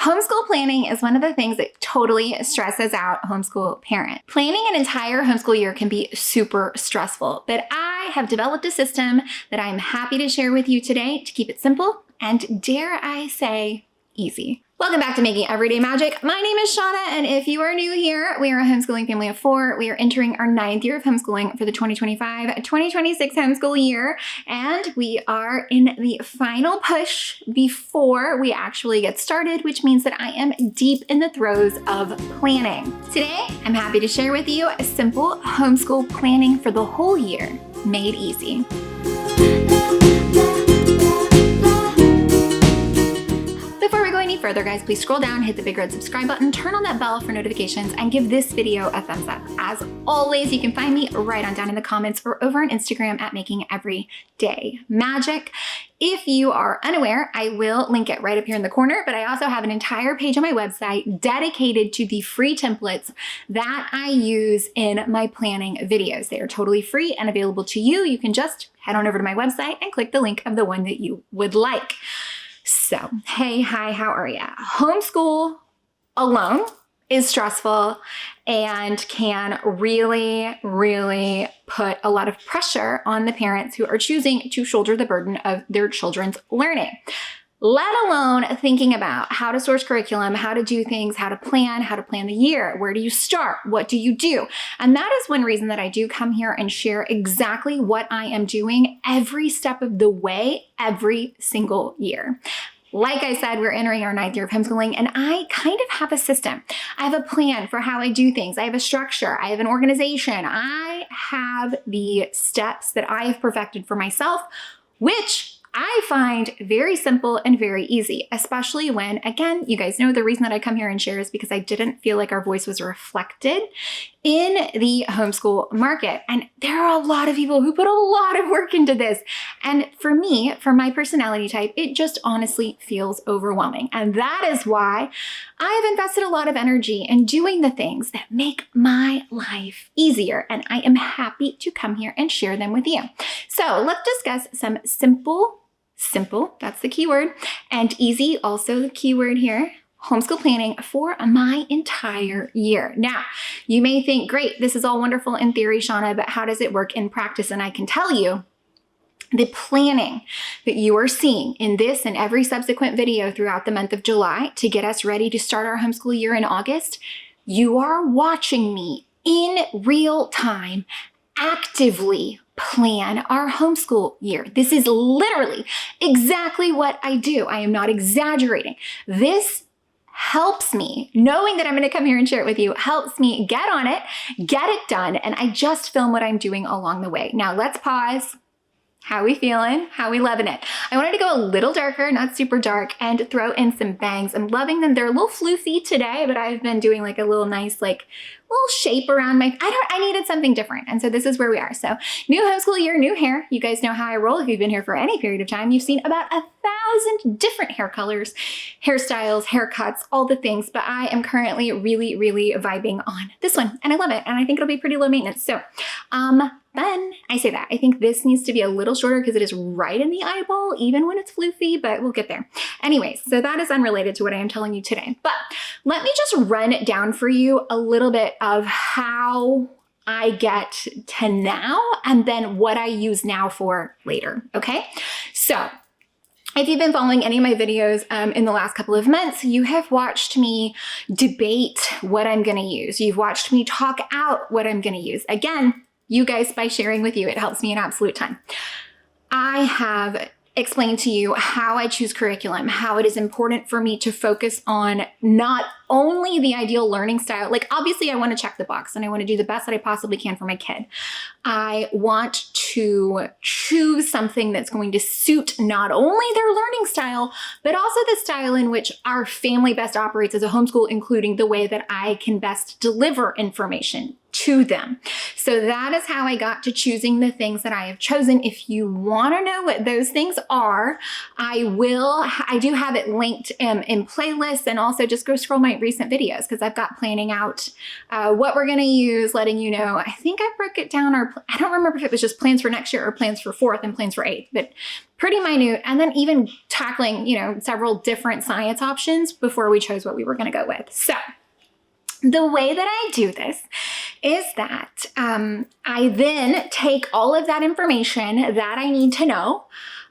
Homeschool planning is one of the things that totally stresses out homeschool parents. Planning an entire homeschool year can be super stressful, but I have developed a system that I'm happy to share with you today to keep it simple and, dare I say, easy. Welcome back to Making Everyday Magic. My name is Shanna, and if you are new here, we are a homeschooling family of 4. We are entering our 9th year of homeschooling for the 2025-2026 homeschool year, and we are in the final push before we actually get started, which means that I am deep in the throes of planning. Today, I'm happy to share with you a simple homeschool planning for the whole year, made easy. Before we go any further, guys, please scroll down, hit the big red subscribe button, turn on that bell for notifications, and give this video a thumbs up. As always, you can find me right on down in the comments or over on Instagram at Making Everyday Magic. If you are unaware, I will link it right up here in the corner, but I also have an entire page on my website dedicated to the free templates that I use in my planning videos. They are totally free and available to you. You can just head on over to my website and click the link of the one that you would like. So, hey, hi, how are ya? Homeschool alone is stressful and can really put a lot of pressure on the parents who are choosing to shoulder the burden of their children's learning. Let alone thinking about how to source curriculum, how to do things, how to plan the year. Where do you start? What do you do? And that is one reason that I do come here and share exactly what I am doing every step of the way, every single year. Like I said, we're entering our 9th year of homeschooling, and I kind of have a system. I have a plan for how I do things. I have a structure. I have an organization. I have the steps that I have perfected for myself, which I find very simple and very easy, especially when, again, you guys know the reason that I come here and share is because I didn't feel like our voice was reflected in the homeschool market. And there are a lot of people who put a lot of work into this. And for me, for my personality type, it just honestly feels overwhelming. And that is why I've invested a lot of energy in doing the things that make my life easier. And I am happy to come here and share them with you. So let's discuss some simple, that's the keyword, and easy, also the keyword here, homeschool planning for my entire year. Now, you may think, great, this is all wonderful in theory, Shanna, but how does it work in practice? And I can tell you, the planning that you are seeing in this and every subsequent video throughout the month of July to get us ready to start our homeschool year in August, you are watching me in real time actively plan our homeschool year. This is literally exactly what I do. I am not exaggerating. This helps me, knowing that I'm going to come here and share it with you, helps me get on it, get it done, and I just film what I'm doing along the way. Now let's pause. How we feeling? How we loving it? I wanted to go a little darker, not super dark, and throw in some bangs. I'm loving them. They're a little floofy today, but I've been doing like a little nice, like little shape around my, I needed something different. And so this is where we are. So new homeschool year, new hair. You guys know how I roll. If you've been here for any period of time, you've seen about 1,000 different hair colors, hairstyles, haircuts, all the things. But I am currently really vibing on this one and I love it. And I think it'll be pretty low maintenance. So, then I say that. I think this needs to be a little shorter because it is right in the eyeball, even when it's floofy, but we'll get there. Anyways, so that is unrelated to what I am telling you today. But let me just run it down for you a little bit of how I get to now and then what I use now for later, okay? So if you've been following any of my videos in the last couple of months, you have watched me debate what I'm gonna use. You've watched me talk out what I'm gonna use. Again, you guys, by sharing with you, it helps me an absolute ton. I have explained to you how I choose curriculum, how it is important for me to focus on not only the ideal learning style, like obviously I want to check the box and I want to do the best that I possibly can for my kid. I want to choose something that's going to suit not only their learning style, but also the style in which our family best operates as a homeschool, including the way that I can best deliver information to them. So that is how I got to choosing the things that I have chosen. If you want to know what those things are, I do have it linked in playlists, and also just go scroll my recent videos because I've got planning out what we're going to use, letting you know. I think I broke it down, or I don't remember if it was just plans for next year or plans for 4th and plans for 8th, but pretty minute. And then even tackling, several different science options before we chose what we were going to go with. So the way that I do this is that I then take all of that information that I need to know,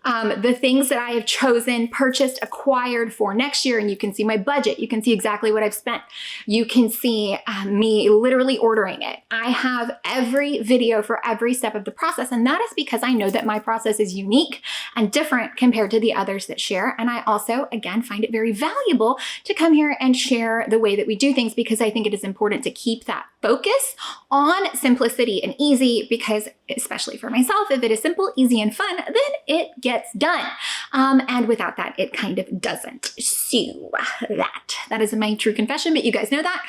the things that I have chosen, purchased, acquired for next year, and you can see my budget. You can see exactly what I've spent. You can see me literally ordering it. I have every video for every step of the process, and that is because I know that my process is unique and different compared to the others that share. And I also, again, find it very valuable to come here and share the way that we do things, because I think it is important to keep that focus on simplicity and easy, because especially for myself, if it is simple, easy, and fun, then it gets done. And without that, it kind of doesn't. So that is my true confession, but you guys know that.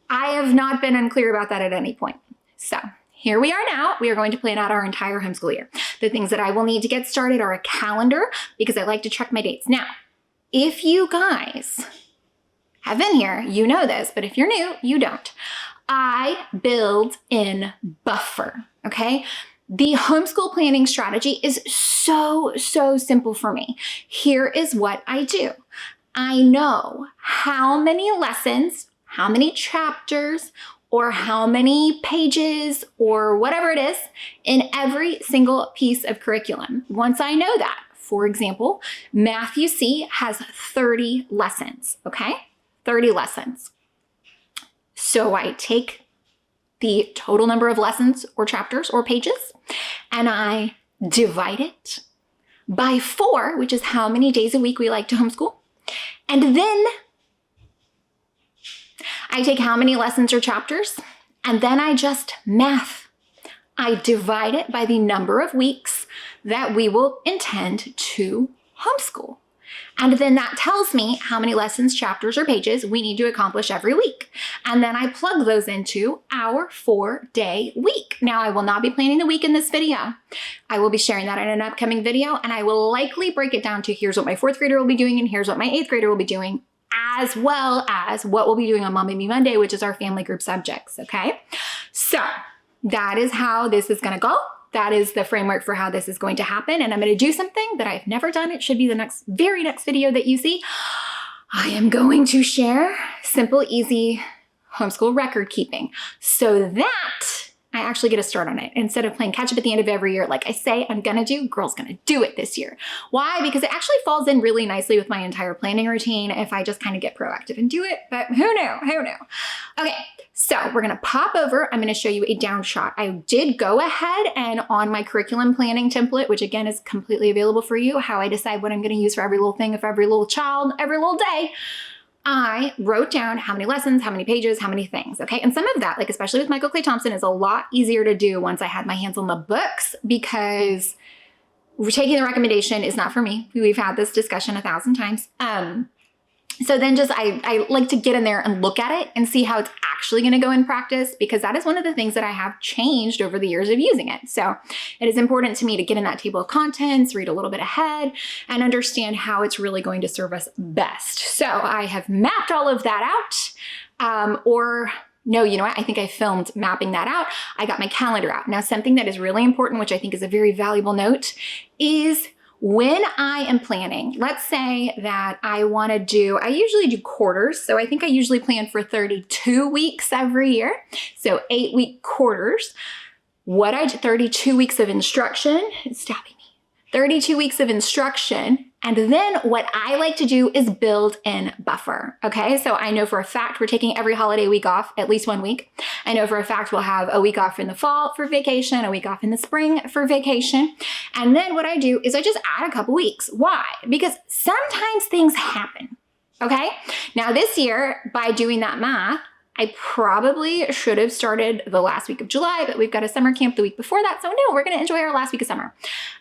I have not been unclear about that at any point. So here we are now. We are going to plan out our entire homeschool year. The things that I will need to get started are a calendar, because I like to check my dates. Now, if you guys have been here, you know this, but if you're new, you don't. I build in buffer, okay? The homeschool planning strategy is so simple for me. Here is what I do. I know how many lessons, how many chapters, or how many pages, or whatever it is, in every single piece of curriculum. Once I know that, for example, Math UC has 30 lessons, okay? 30 lessons. So I take the total number of lessons or chapters or pages, and I divide it by 4, which is how many days a week we like to homeschool. And then I take how many lessons or chapters, and then I just math. I divide it by the number of weeks that we will intend to homeschool. And then that tells me how many lessons, chapters, or pages we need to accomplish every week. And then I plug those into our 4-day week. Now, I will not be planning the week in this video. I will be sharing that in an upcoming video, and I will likely break it down to here's what my 4th grader will be doing, and here's what my 8th grader will be doing, as well as what we'll be doing on Mom and Me Monday, which is our family group subjects, okay? So that is how this is gonna go. That is the framework for how this is going to happen. And I'm going to do something that I've never done. It should be the very next video that you see. I am going to share simple, easy homeschool record keeping so that I actually get a start on it. Instead of playing catch up at the end of every year, like I say I'm gonna do, girl's gonna do it this year. Why? Because it actually falls in really nicely with my entire planning routine if I just kind of get proactive and do it, but who knew? Okay, so we're gonna pop over. I'm gonna show you a down shot. I did go ahead and on my curriculum planning template, which again is completely available for you, how I decide what I'm gonna use for every little thing of every little child, every little day. I wrote down how many lessons, how many pages, how many things, okay? And some of that, like especially with Michael Clay Thompson, is a lot easier to do once I had my hands on the books, because taking the recommendation is not for me. We've had this discussion 1,000 times. So then just, I like to get in there and look at it and see how it's actually gonna go in practice, because that is one of the things that I have changed over the years of using it. So it is important to me to get in that table of contents, read a little bit ahead, and understand how it's really going to serve us best. So I have mapped all of that out, no, you know what? I think I filmed mapping that out. I got my calendar out. Now, something that is really important, which I think is a very valuable note, is when I am planning, let's say that I usually do quarters. So I think I usually plan for 32 weeks every year. So 8-week quarters. 32 weeks of instruction, it's stopping me. 32 weeks of instruction. And then what I like to do is build in buffer, okay? So I know for a fact we're taking every holiday week off, at least 1 week. I know for a fact we'll have a week off in the fall for vacation, a week off in the spring for vacation. And then what I do is I just add a couple weeks. Why? Because sometimes things happen, okay? Now this year, by doing that math, I probably should have started the last week of July, but we've got a summer camp the week before that. So no, we're going to enjoy our last week of summer.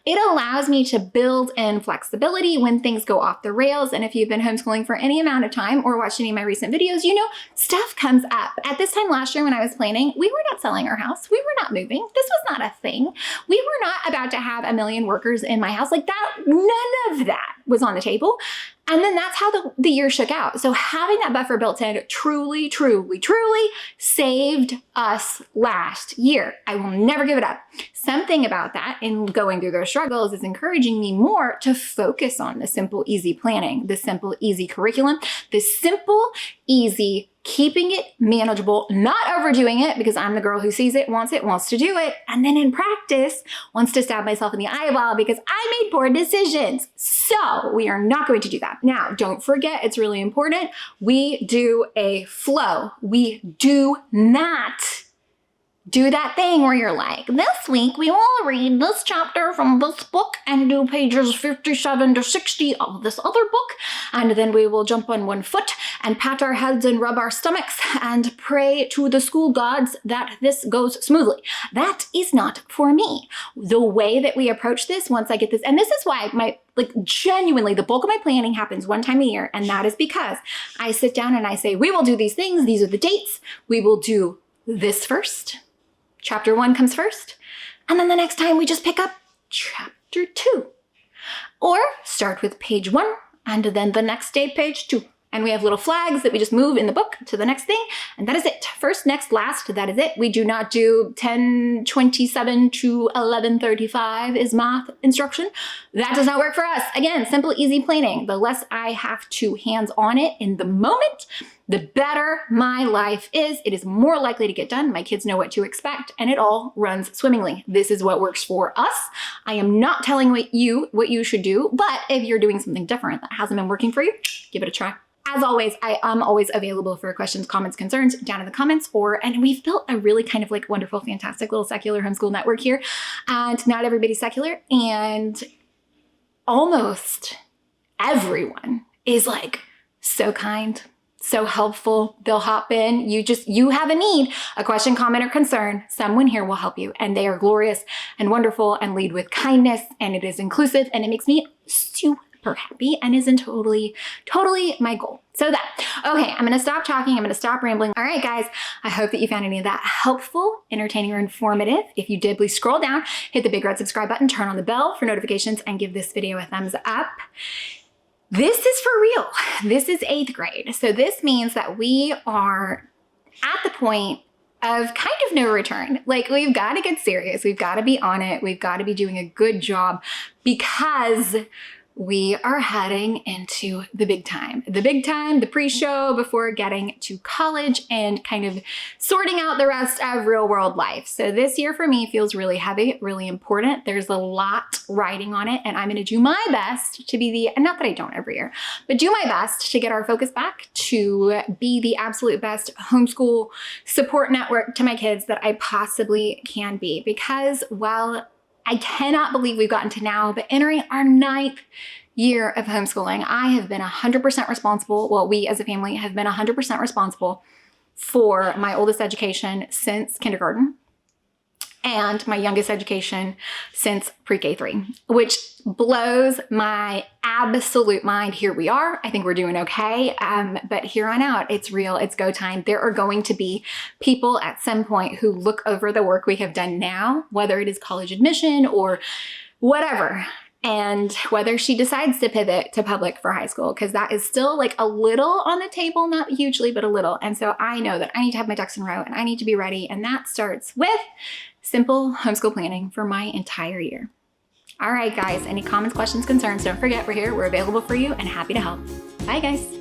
It allows me to build in flexibility when things go off the rails. And if you've been homeschooling for any amount of time or watched any of my recent videos, you know, stuff comes up. At this time last year when I was planning, we were not selling our house. We were not moving. This was not a thing. We were not about to have 1 million workers in my house. Like that, none of that was on the table. And then that's how the year shook out. So having that buffer built in truly, truly, truly saved us last year. I will never give it up. Something about that in going through those struggles is encouraging me more to focus on the simple, easy planning, the simple, easy curriculum, the simple, easy keeping it manageable, not overdoing it because I'm the girl who sees it, wants to do it, and then in practice wants to stab myself in the eyeball because I made poor decisions. So we are not going to do that. Now, don't forget, it's really important. We do a flow. We do not do that thing where you're like, this week we will read this chapter from this book and do pages 57 to 60 of this other book. And then we will jump on one foot and pat our heads and rub our stomachs and pray to the school gods that this goes smoothly. That is not for me. The way that we approach this, once I get this, and this is why genuinely, the bulk of my planning happens one time a year. And that is because I sit down and I say, we will do these things. These are the dates. We will do this first. Chapter 1 comes first, and then the next time we just pick up chapter 2. Or start with page 1, and then the next day, page 2. And we have little flags that we just move in the book to the next thing, and that is it. First, next, last, that is it. We do not do 10:27 to 11:35 is math instruction. That does not work for us. Again, simple, easy planning. The less I have to hands on it in the moment, the better my life is. It is more likely to get done. My kids know what to expect, and it all runs swimmingly. This is what works for us. I am not telling what you should do, but if you're doing something different that hasn't been working for you, give it a try. As always, I am always available for questions, comments, concerns down in the comments, and we've built a really kind of like wonderful, fantastic little secular homeschool network here. And not everybody's secular, and almost everyone is like so kind, so helpful. They'll hop in. You have a need, a question, comment, or concern. Someone here will help you, and they are glorious and wonderful and lead with kindness, and it is inclusive, and it makes me super happy and isn't totally my goal. So okay, I'm gonna stop talking. I'm gonna stop rambling. All right, guys, I hope that you found any of that helpful, entertaining, or informative. If you did, please scroll down, hit the big red subscribe button, turn on the bell for notifications, and give this video a thumbs up. This is for real. This is 8th grade. So this means that we are at the point of kind of no return. Like, we've got to get serious. We've got to be on it. We've got to be doing a good job because we are heading into the big time, the pre-show before getting to college and kind of sorting out the rest of real world life. So this year for me feels really heavy, really important. There's a lot riding on it, and I'm gonna do my best to be not that I don't every year, but do my best to get our focus back to be the absolute best homeschool support network to my kids that I possibly can be. Because while I cannot believe we've gotten to now, but entering our 9th year of homeschooling, I have been 100% responsible. Well, we as a family have been 100% responsible for my oldest education since kindergarten and my youngest education since pre-K 3, which blows my absolute mind. Here we are. I think we're doing okay. But here on out, it's real. It's go time. There are going to be people at some point who look over the work we have done now, whether it is college admission or whatever, and whether she decides to pivot to public for high school, because that is still like a little on the table, not hugely, but a little. And so I know that I need to have my ducks in a row and I need to be ready. And that starts with simple homeschool planning for my entire year. All right, guys, any comments, questions, concerns, don't forget we're here. We're available for you and happy to help. Bye, guys.